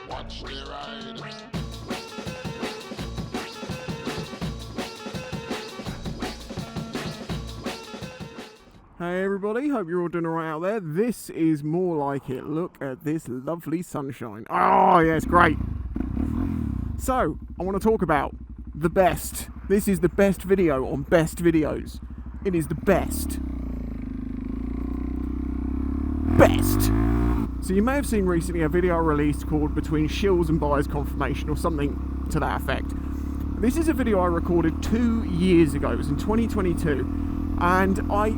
Watch the ride. Hey everybody, hope you're all doing alright out there. This is more like it. Look at this lovely sunshine. Oh yeah, it's great. So, I want to talk about the best. This is the best video on best videos. It is the best. Best! So you may have seen recently a video I released called Between Shills and Buyer's Confirmation or something to that effect. This is a video I recorded 2 years ago. It was in 2022. And I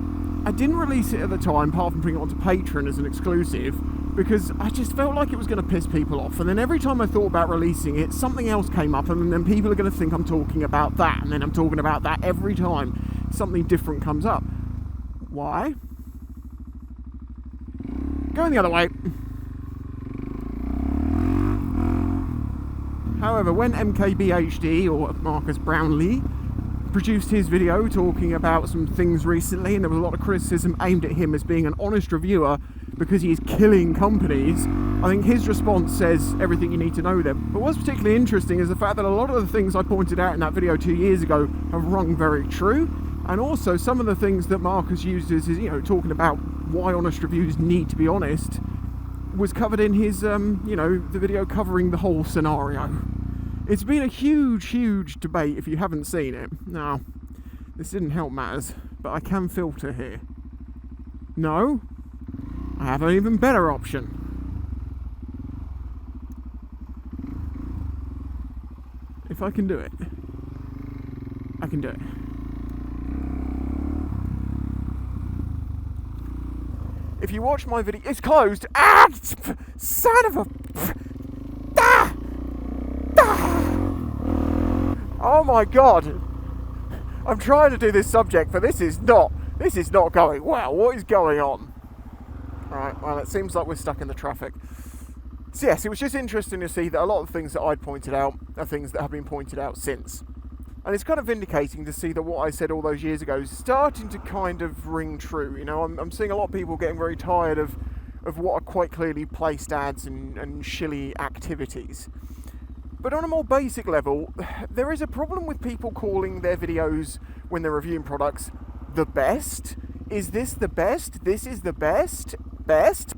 didn't release it at the time, apart from putting it onto Patreon as an exclusive, because I just felt like it was going to piss people off. And then every time I thought about releasing it, something else came up, and then people are going to think I'm talking about that, and then I'm talking about that every time something different comes up. Why? Going the other way. However, when MKBHD, or Marcus Brownlee, produced his video talking about some things recently, and there was a lot of criticism aimed at him as being an honest reviewer because he is killing companies, I think his response says everything you need to know there. But what's particularly interesting is the fact that a lot of the things I pointed out in that video 2 years ago have rung very true, and also some of the things that Marcus uses is, talking about why honest reviews need to be honest, was covered in his, the video covering the whole scenario. It's been a huge debate if you haven't seen it. Now, this didn't help matters, but I can filter here. No, I have an even better option. If I can do it, I can do it. If you watch my video, it's closed. Ah, son of a... Ah! Oh my god, I'm trying to do this subject, but this is not going well. What is going on? Alright, well, it seems like we're stuck in the traffic. So yes, it was just interesting to see that a lot of the things that I'd pointed out are things that have been pointed out since. And it's kind of vindicating to see that what I said all those years ago is starting to kind of ring true. I'm seeing a lot of people getting very tired of what are quite clearly placed ads and shilly activities. But on a more basic level, there is a problem with people calling their videos when they're reviewing products the best. Is this the best? This is the best? Best?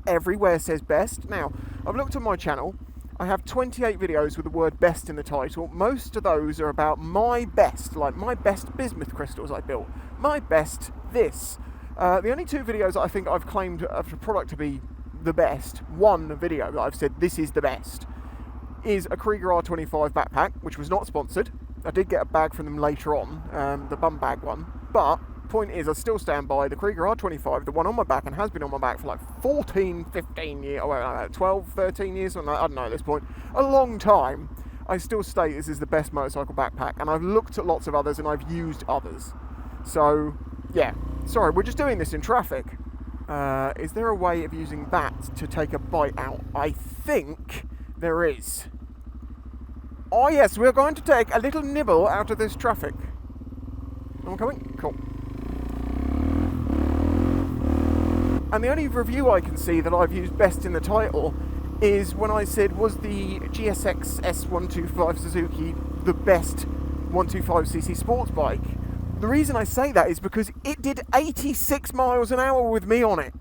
Everywhere says best. Now, I've looked at my channel. I have 28 videos with the word best in the title. Most of those are about my best, like my best bismuth crystals I built. My best this. The only 2 videos that I think I've claimed of a product to be the best, one video that I've said this is the best, is a Krieger R25 backpack, which was not sponsored. I did get a bag from them later on, the bum bag one. But, point is, I still stand by the Krieger R25, the one on my back, and has been on my back for like 14, 15 years, 12, 13 years, I don't know at this point. A long time. I still state this is the best motorcycle backpack, and I've looked at lots of others, and I've used others. So, yeah. Sorry, we're just doing this in traffic. Is there a way of using that to take a bite out? I think there is. Oh yes, we're going to take a little nibble out of this traffic. I'm coming? Cool. And the only review I can see that I've used best in the title is when I said, was the GSX S125 Suzuki the best 125cc sports bike? The reason I say that is because it did 86 miles an hour with me on it.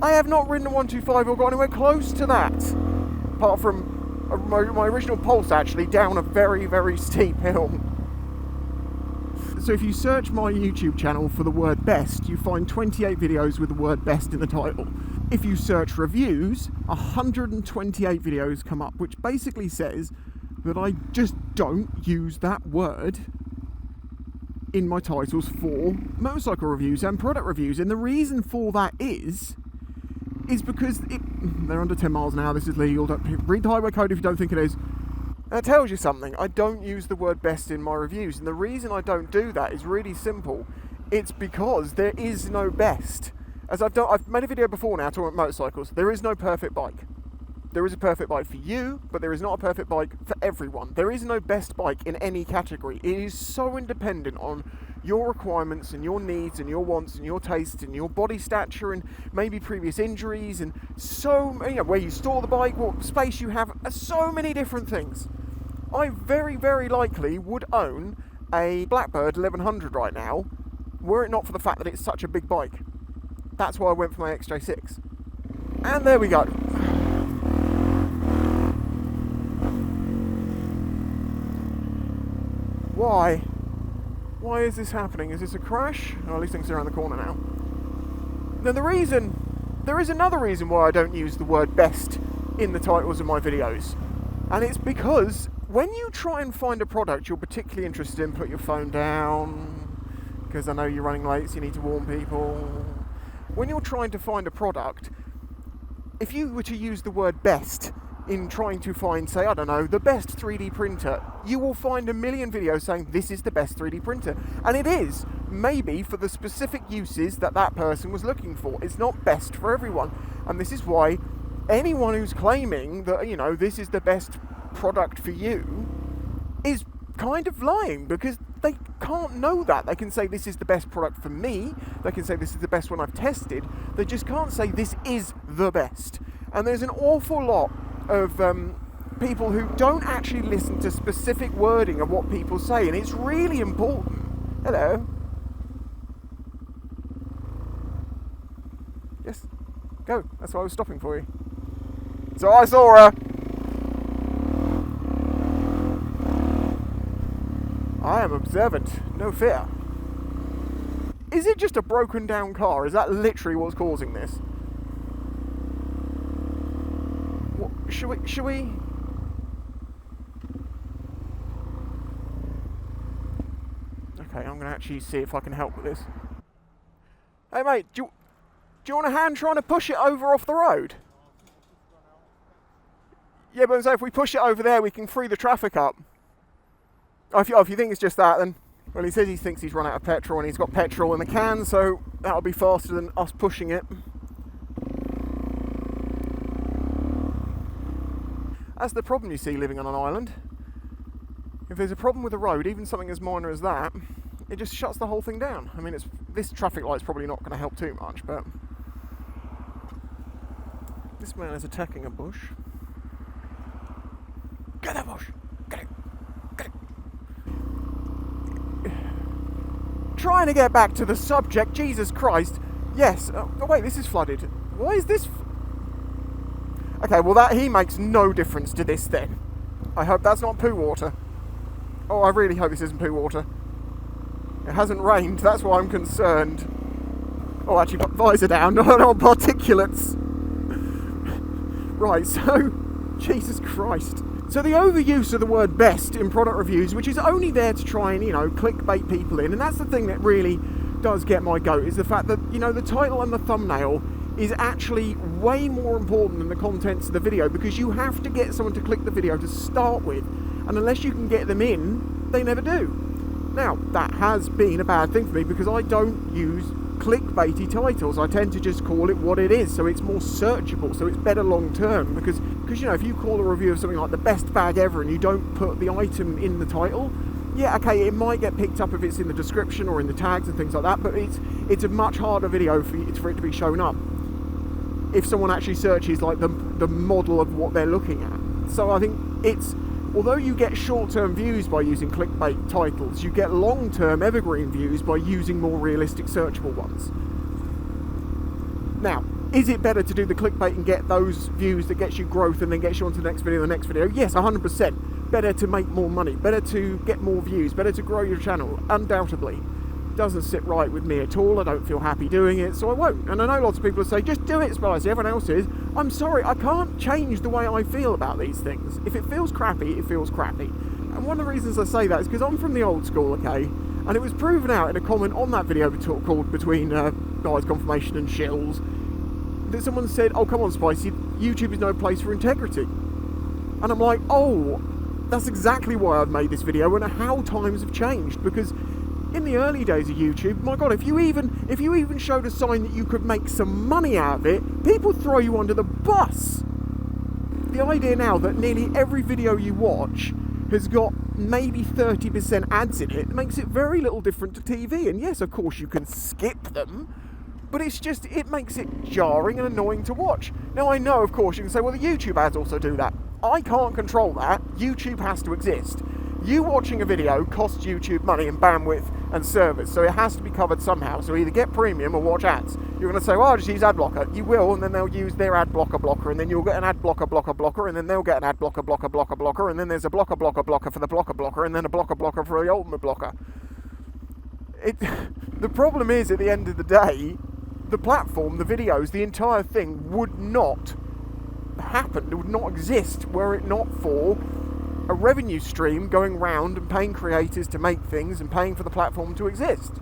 I have not ridden a 125 or got anywhere close to that. Apart from my original Pulse, actually, down a very steep hill. So if you search my YouTube channel for the word best, you find 28 videos with the word best in the title. If you search reviews, 128 videos come up, which basically says that I just don't use that word in my titles for motorcycle reviews and product reviews. And the reason for that is because they're under 10 miles an hour, this is legal, don't read the highway code if you don't think it is. That tells you something. I don't use the word best in my reviews, and the reason I don't do that is really simple. It's because there is no best. I've made a video before now talking about motorcycles. There is no perfect bike. There is a perfect bike for you, but there is not a perfect bike for everyone. There is no best bike in any category. It is so independent on your requirements and your needs and your wants and your tastes and your body stature and maybe previous injuries and so, you know, where you store the bike, what space you have, so many different things. I very, very likely would own a Blackbird 1100 right now, were it not for the fact that it's such a big bike. That's why I went for my XJ6. And there we go. Why? Why is this happening? Is this a crash? Oh, these things are around the corner now. Now there is another reason why I don't use the word best in the titles of my videos. And it's because when you try and find a product you're particularly interested in, put your phone down, because I know you're running late, so you need to warn people. When you're trying to find a product, if you were to use the word best in trying to find, say, I don't know, the best 3D printer, you will find a million videos saying this is the best 3D printer. And it is, maybe for the specific uses that that person was looking for. It's not best for everyone. And this is why anyone who's claiming that, you know, this is the best product for you is kind of lying, because they can't know that. They can say this is the best product for me, they can say this is the best one I've tested, they just can't say this is the best. And there's an awful lot of people who don't actually listen to specific wording of what people say, and it's really important. Hello. Yes, go. That's why I was stopping for you. So I saw her. I am observant, no fear. Is it just a broken down car? Is that literally what's causing this? What, should we? Okay, I'm gonna actually see if I can help with this. Hey mate, do you want a hand trying to push it over off the road? Yeah, but so if we push it over there, we can free the traffic up. Oh, if you think it's just that, then... Well, he says he thinks he's run out of petrol and he's got petrol in the can, so that'll be faster than us pushing it. That's the problem, you see, living on an island. If there's a problem with the road, even something as minor as that, it just shuts the whole thing down. I mean, this traffic light's probably not going to help too much, but... This man is attacking a bush. Get that bush! Get it! Get it! Trying to get back to the subject, Jesus Christ. Yes, oh wait, this is flooded. Why is this... Okay, well he makes no difference to this then. I hope that's not poo water. Oh, I really hope this isn't poo water. It hasn't rained, that's why I'm concerned. Oh, actually got visor down, not particulates. Right, so... Jesus Christ. So the overuse of the word best in product reviews, which is only there to try and, you know, clickbait people in, and that's the thing that really does get my goat, is the fact that, you know, the title and the thumbnail is actually way more important than the contents of the video, because you have to get someone to click the video to start with, and unless you can get them in, they never do. Now, that has been a bad thing for me, because I don't use clickbaity titles. I tend to just call it what it is, so it's more searchable, so it's better long term, because you know, if you call a review of something like the best bag ever and you don't put the item in the title, yeah, okay, it might get picked up if it's in the description or in the tags and things like that, but it's a much harder video for it to be shown up if someone actually searches like the model of what they're looking at. So I think although you get short-term views by using clickbait titles, you get long-term evergreen views by using more realistic searchable ones. Now, is it better to do the clickbait and get those views that gets you growth and then gets you onto the next video? Yes, 100%. Better to make more money, better to get more views, better to grow your channel, undoubtedly. Doesn't sit right with me at all. I don't feel happy doing it, so I won't. And I know lots of people say, just do it, but I see everyone else is. I'm sorry, I can't change the way I feel about these things. If it feels crappy, it feels crappy. And one of the reasons I say that is because I'm from the old school, okay? And it was proven out in a comment on that video called Between Guys, Confirmation and Shills, that someone said, oh, come on, Spicy, YouTube is no place for integrity. And I'm like, oh, that's exactly why I've made this video and how times have changed. Because in the early days of YouTube, my God, if you even showed a sign that you could make some money out of it, people would throw you under the bus. The idea now that nearly every video you watch has got maybe 30% ads in it, it makes it very little different to TV. And yes, of course, you can skip them, but it makes it jarring and annoying to watch. Now, I know, of course, you can say, well, the YouTube ads also do that. I can't control that. YouTube has to exist. You watching a video costs YouTube money and bandwidth and servers, so it has to be covered somehow. So either get premium or watch ads. You're going to say, well, I'll just use ad blocker. You will, and then they'll use their ad blocker, and then you'll get an ad blocker, and then they'll get an ad blocker, and then there's a blocker for the blocker, and then a blocker for the ultimate blocker. The problem is, at the end of the day, the platform, the videos, the entire thing would not happen. It would not exist were it not for a revenue stream going round and paying creators to make things and paying for the platform to exist.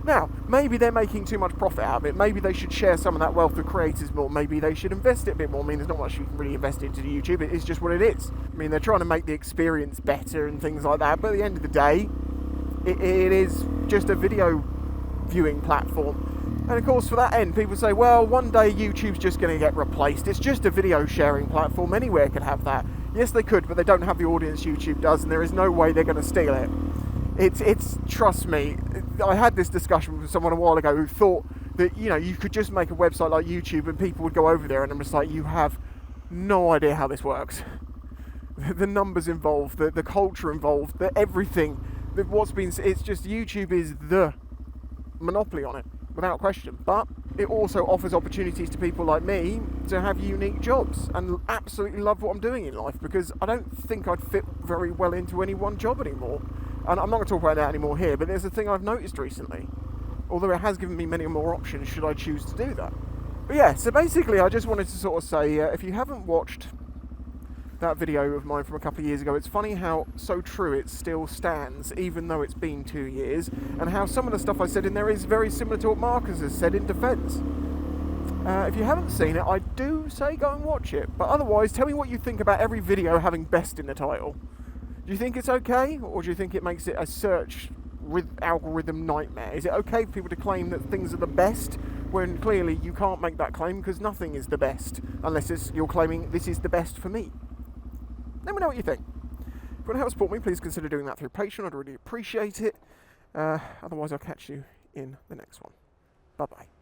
Now, maybe they're making too much profit out of it. Maybe they should share some of that wealth with creators more. Maybe they should invest it a bit more. I mean, there's not much you can really invest into YouTube. It is just what it is. I mean, they're trying to make the experience better and things like that. But at the end of the day, it is just a video viewing platform. And of course, for that end, people say, well, one day YouTube's just going to get replaced. It's just a video sharing platform. Anywhere could have that. Yes, they could, but they don't have the audience YouTube does, and there is no way they're going to steal it. It's trust me, I had this discussion with someone a while ago who thought that, you could just make a website like YouTube and people would go over there, and I'm just like, you have no idea how this works. The numbers involved, the culture involved, everything, it's just YouTube is the monopoly on it, without question. But it also offers opportunities to people like me to have unique jobs and absolutely love what I'm doing in life, because I don't think I'd fit very well into any one job anymore. And I'm not going to talk about that anymore here, but there's a thing I've noticed recently, although it has given me many more options should I choose to do that. But yeah, so basically I just wanted to sort of say, if you haven't watched that video of mine from a couple of years ago, it's funny how so true it still stands, even though it's been 2 years, and how some of the stuff I said in there is very similar to what Marcus has said in defence. If you haven't seen it, I do say go and watch it, but otherwise tell me what you think about every video having best in the title. Do you think it's okay, or do you think it makes it a search algorithm nightmare? Is it okay for people to claim that things are the best, when clearly you can't make that claim because nothing is the best, unless you're claiming this is the best for me? Let me know what you think. If you want to help support me, please consider doing that through Patreon. I'd really appreciate it. Otherwise, I'll catch you in the next one. Bye-bye.